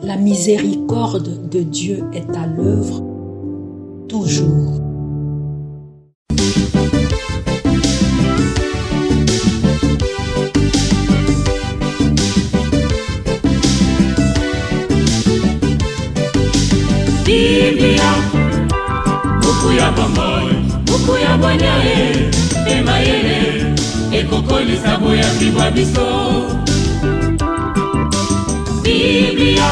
La miséricorde de Dieu est à l'œuvre toujours. Biblia, buku ya bomoi, buku ya bonyae, emayele, ekokolisa boya bibwa biso. Biblia,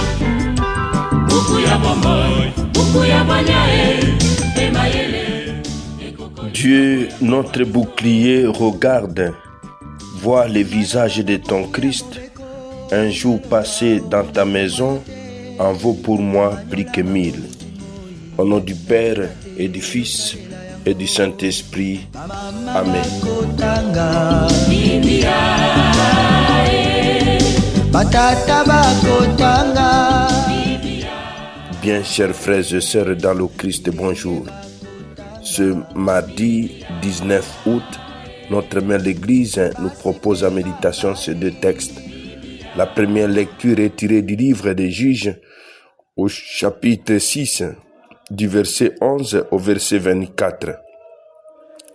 buku ya bomoi, buku ya bonyae, emayele. Dieu, notre bouclier, regarde, vois le visage de ton Christ. Un jour passé dans ta maison en vaut pour moi plus que 1000. Au nom du Père et du Fils et du Saint-Esprit. Amen. Bien, chers frères et sœurs dans le Christ, bonjour. Ce mardi 19 août, notre mère l'Église nous propose en méditation ces deux textes. La première lecture est tirée du livre des Juges au chapitre 6, du verset 11 au verset 24.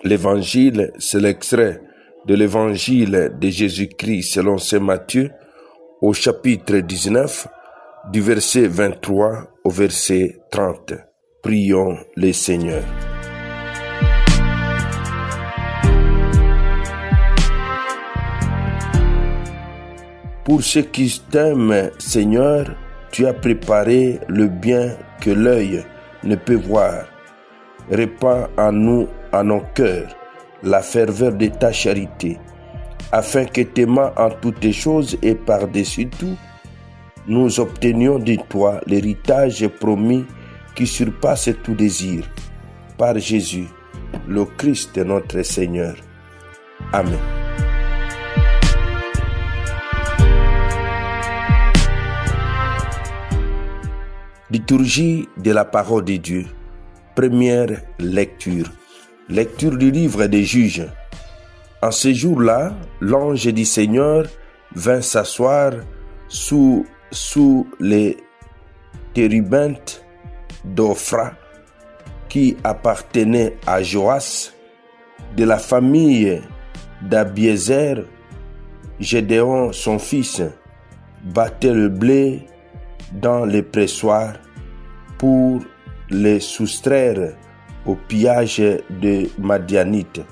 L'évangile, c'est l'extrait de l'évangile de Jésus-Christ selon saint Matthieu au chapitre 19, du verset 23 au verset 30. Prions le Seigneur. Pour ceux qui t'aiment, Seigneur, tu as préparé le bien que l'œil ne peut voir. Répands en nous, en nos cœurs, la ferveur de ta charité, afin que t'aimant en toutes choses et par-dessus tout, nous obtenions de toi l'héritage promis qui surpasse tout désir. Par Jésus, le Christ notre Seigneur. Amen. Liturgie de la parole de Dieu. Première lecture. Lecture du livre des Juges. En ce jour-là, l'ange du Seigneur vint s'asseoir sous les térébintes d'Ophra qui appartenaient à Joas, de la famille d'Abiézer. Gédéon, son fils, battait le blé dans les pressoirs pour les soustraire au pillage de Madianites.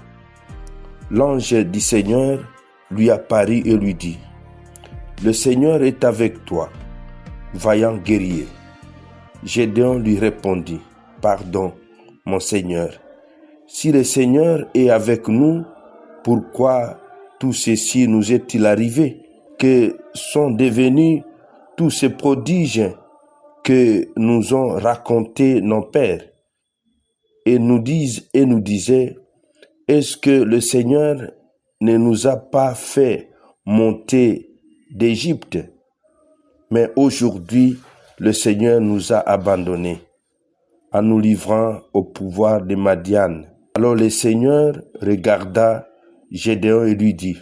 L'ange du Seigneur lui apparut et lui dit: Le Seigneur est avec toi, vaillant guerrier. Gédéon lui répondit: Pardon, mon Seigneur. Si le Seigneur est avec nous, pourquoi tout ceci nous est-il arrivé? Que sont devenus tous ces prodiges que nous ont racontés nos pères et nous disaient: Est-ce que le Seigneur ne nous a pas fait monter d'Égypte? Mais aujourd'hui, le Seigneur nous a abandonnés en nous livrant au pouvoir de Madian. Alors le Seigneur regarda Gédéon et lui dit: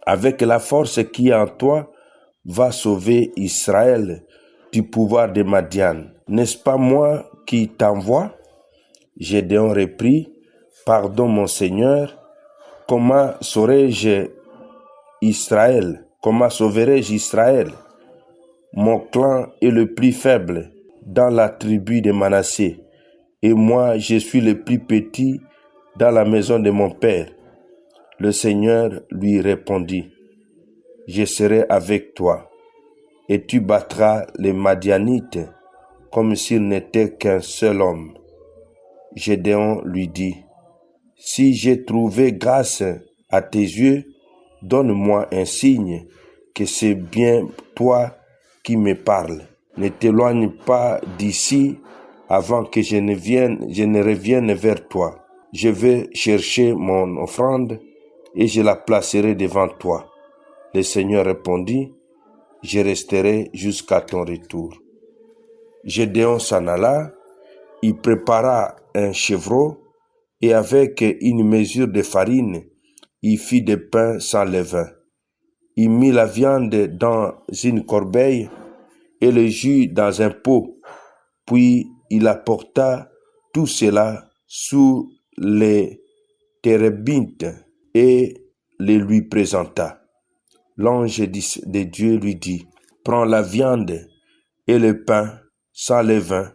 Avec la force qui est en toi, va sauver Israël du pouvoir de Madian. N'est-ce pas moi qui t'envoie? Gédéon reprit: Pardon, mon Seigneur, comment sauverai-je Israël? Mon clan est le plus faible dans la tribu de Manassé, et moi je suis le plus petit dans la maison de mon père. Le Seigneur lui répondit: Je serai avec toi, et tu battras les Madianites comme s'il n'était qu'un seul homme. Gédéon lui dit: Si j'ai trouvé grâce à tes yeux, donne-moi un signe que c'est bien toi qui me parles. Ne t'éloigne pas d'ici avant que je ne revienne vers toi. Je vais chercher mon offrande et je la placerai devant toi. Le Seigneur répondit: Je resterai jusqu'à ton retour. Gédéon s'en alla, il prépara un chevreau et avec une mesure de farine, il fit des pains sans levain. Il mit la viande dans une corbeille et le jus dans un pot. Puis il apporta tout cela sous les térébintes et les lui présenta. L'ange de Dieu lui dit, « Prends la viande et le pain sans levain,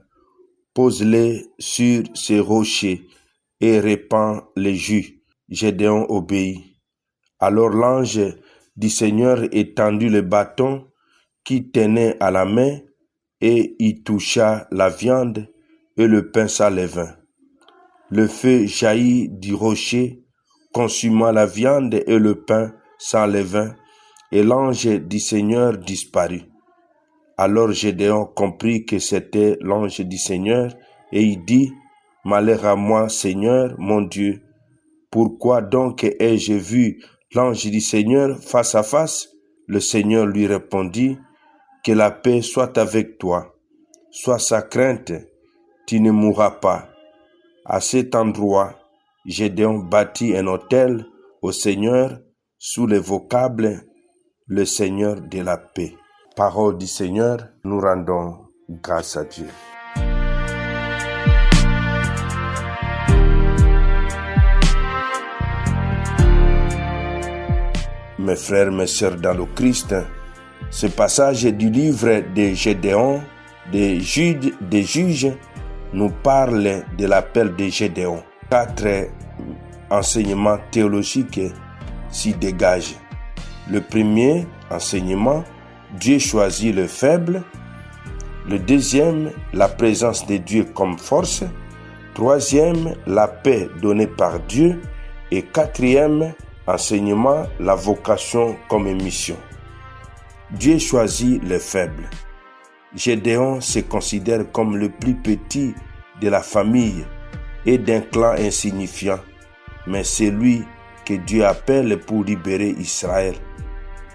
pose-les sur ces rochers et répands les jus. » Gédéon obéit. Alors l'ange du Seigneur étendit le bâton qu'il tenait à la main et y toucha la viande et le pain sans levain. Le feu jaillit du rocher, consumant la viande et le pain sans levain, et l'ange du Seigneur disparut. Alors Gédéon comprit que c'était l'ange du Seigneur, et il dit, « Malheur à moi, Seigneur, mon Dieu, pourquoi donc ai-je vu l'ange du Seigneur face à face ?» Le Seigneur lui répondit, « Que la paix soit avec toi, sois sans crainte, tu ne mourras pas. » À cet endroit, Gédéon bâtit un autel au Seigneur sous le vocable « Le Seigneur de la paix ». Parole du Seigneur, nous rendons grâce à Dieu. Mes frères, mes sœurs dans le Christ, ce passage du livre de Gédéon, des juges, nous parle de l'appel de Gédéon. 4 enseignements théologiques s'y dégagent. Le premier enseignement, Dieu choisit le faible. Le deuxième, la présence de Dieu comme force. Troisième, la paix donnée par Dieu. Et quatrième enseignement, la vocation comme mission. Dieu choisit les faibles. Gédéon se considère comme le plus petit de la famille et d'un clan insignifiant, mais c'est lui que Dieu appelle pour libérer Israël.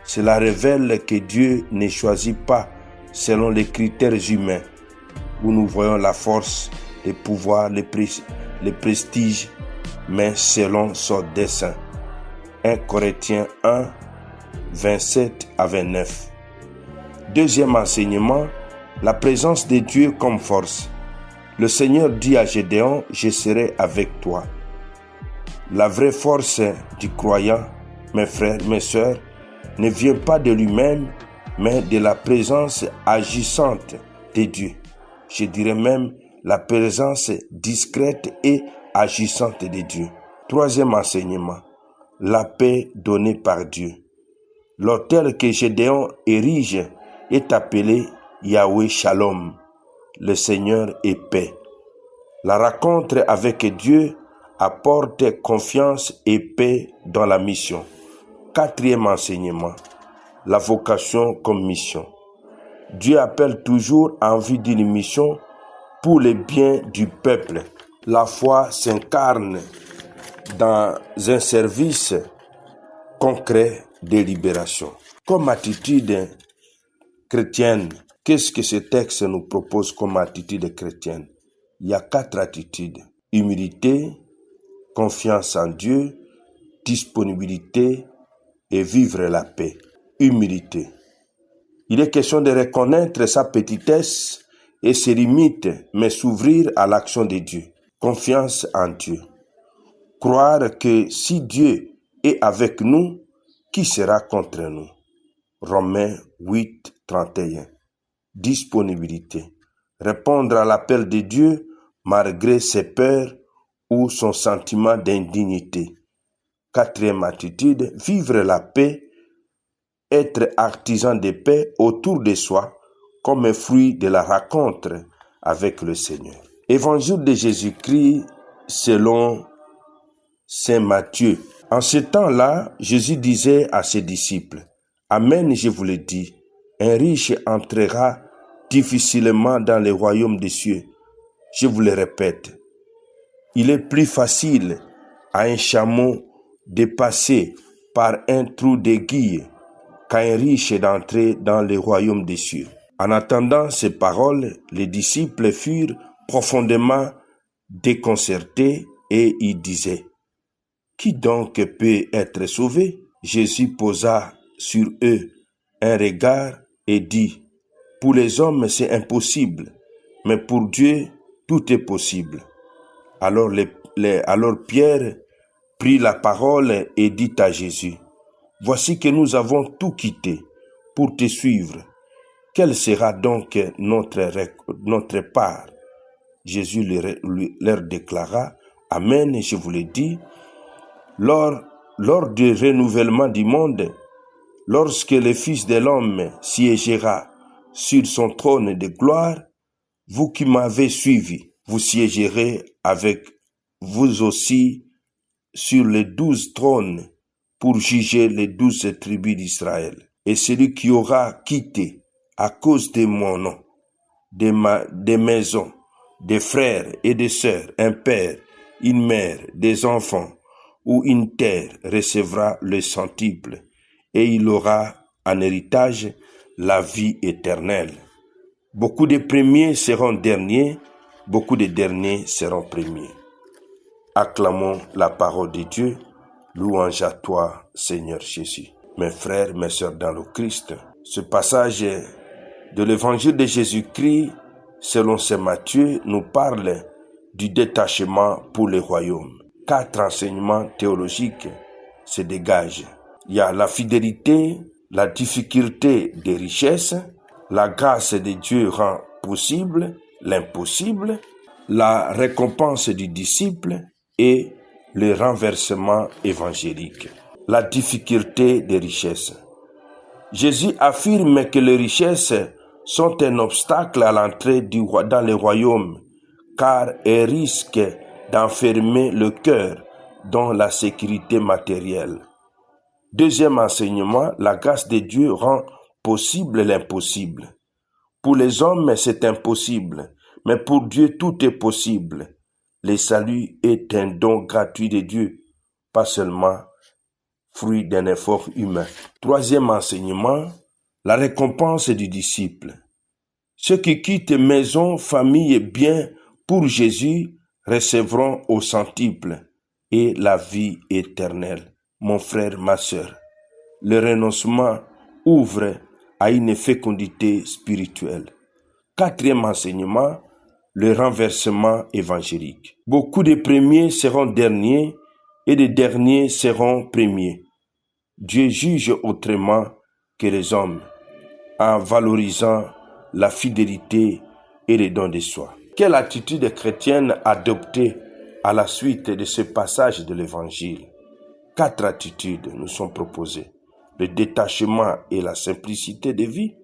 Cela révèle que Dieu ne choisit pas selon les critères humains, où nous voyons la force, le pouvoir, le prestige, mais selon son dessein. 1 Corinthiens 1, 27 à 29. Deuxième enseignement, la présence de Dieu comme force. Le Seigneur dit à Gédéon, « Je serai avec toi ». La vraie force du croyant, mes frères, mes sœurs, ne vient pas de lui-même, mais de la présence agissante de Dieu. Je dirais même la présence discrète et agissante de Dieu. Troisième enseignement, la paix donnée par Dieu. L'autel que Gédéon érige est appelé Yahweh Shalom, le Seigneur est paix. La rencontre avec Dieu apporte confiance et paix dans la mission. Quatrième enseignement, la vocation comme mission. Dieu appelle toujours en vue d'une mission pour le bien du peuple. La foi s'incarne dans un service concret de libération. Comme attitude chrétienne, qu'est-ce que ce texte nous propose comme attitude chrétienne? Il y a 4 attitudes. Humilité, confiance en Dieu, disponibilité et vivre la paix. Humilité. Il est question de reconnaître sa petitesse et ses limites, mais s'ouvrir à l'action de Dieu. Confiance en Dieu. Croire que si Dieu est avec nous, qui sera contre nous? Romains 8, 31. Disponibilité. Répondre à l'appel de Dieu malgré ses peurs ou son sentiment d'indignité. Quatrième attitude, vivre la paix, être artisan de paix autour de soi comme un fruit de la rencontre avec le Seigneur. Évangile de Jésus-Christ selon Saint Matthieu. En ce temps-là, Jésus disait à ses disciples, « Amen, je vous le dis, un riche entrera difficilement dans le royaume des cieux. Je vous le répète, il est plus facile à un chameau de passer par un trou d'aiguille qu'à un riche d'entrer dans le royaume des cieux. » En entendant ces paroles, les disciples furent profondément déconcertés et ils disaient, « Qui donc peut être sauvé ?» Jésus posa sur eux un regard et dit, Pour les hommes, c'est impossible, mais pour Dieu, tout est possible. Alors Pierre prit la parole et dit à Jésus, « Voici que nous avons tout quitté pour te suivre. Quelle sera donc notre part ?» Jésus leur déclara, « Amen, je vous le dis, lors du renouvellement du monde, lorsque le Fils de l'homme siégera sur son trône de gloire, vous qui m'avez suivi, vous siégerez avec vous aussi sur les 12 trônes pour juger les 12 tribus d'Israël. Et celui qui aura quitté à cause de mon nom, des maisons, des frères et des sœurs, un père, une mère, des enfants ou une terre recevra le centuple, et il aura en héritage la vie éternelle. Beaucoup de premiers seront derniers, beaucoup de derniers seront premiers. » Acclamons la parole de Dieu, louange à toi, Seigneur Jésus. Mes frères, mes sœurs dans le Christ, ce passage de l'évangile de Jésus-Christ, selon saint Matthieu, nous parle du détachement pour le royaume. 4 enseignements théologiques se dégagent. Il y a la fidélité, la difficulté des richesses, la grâce de Dieu rend possible l'impossible, la récompense du disciple et le renversement évangélique. La difficulté des richesses. Jésus affirme que les richesses sont un obstacle à l'entrée dans le royaume, car elles risquent d'enfermer le cœur dans la sécurité matérielle. Deuxième enseignement, la grâce de Dieu rend possible l'impossible. Pour les hommes, c'est impossible, mais pour Dieu, tout est possible. Le salut est un don gratuit de Dieu, pas seulement fruit d'un effort humain. Troisième enseignement, la récompense du disciple. Ceux qui quittent maison, famille et biens pour Jésus recevront au centuple et la vie éternelle. Mon frère, ma sœur, le renoncement ouvre à une fécondité spirituelle. Quatrième enseignement, le renversement évangélique. Beaucoup de premiers seront derniers et de derniers seront premiers. Dieu juge autrement que les hommes en valorisant la fidélité et les dons de soi. Quelle attitude chrétienne adopter à la suite de ce passage de l'Évangile? 4 attitudes nous sont proposées. Le détachement et la simplicité de vie,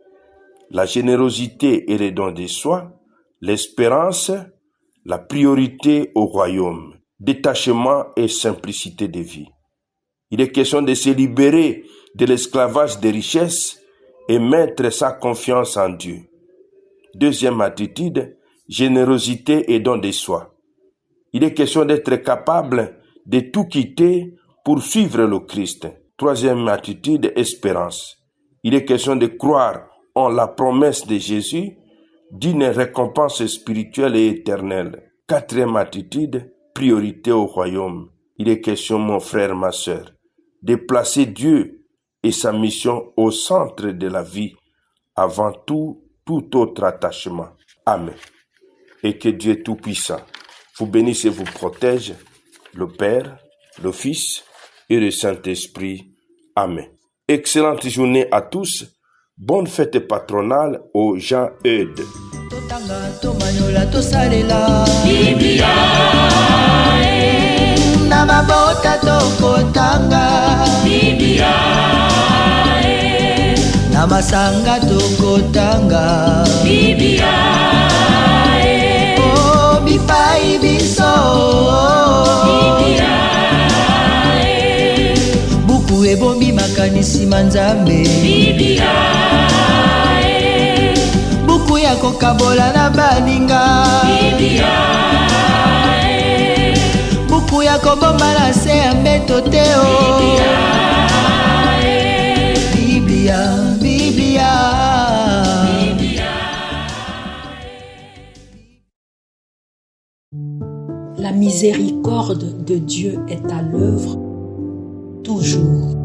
la générosité et les dons de soi, l'espérance, la priorité au royaume, détachement et simplicité de vie. Il est question de se libérer de l'esclavage des richesses et mettre sa confiance en Dieu. Deuxième attitude, générosité et don de soi. Il est question d'être capable de tout quitter pour suivre le Christ. Troisième attitude, espérance. Il est question de croire en la promesse de Jésus d'une récompense spirituelle et éternelle. Quatrième attitude, priorité au royaume. Il est question, mon frère, ma sœur, de placer Dieu et sa mission au centre de la vie avant tout autre attachement. Amen. Et que Dieu Tout-Puissant vous bénisse et vous protège, le Père, le Fils et le Saint-Esprit. Amen. Excellente journée à tous. Bonne fête patronale aux Jean-Eudes. Biblia na mabota tokotanga Biblia na masanga tokotanga Biblia oh bipai biso Biblia buku ebombi makanisi manzambe Biblia buku ya kokabola na baninga Biblia buku ya kobomba na se ya mbeto te o Biblia, Biblia. La miséricorde de Dieu est à l'œuvre toujours.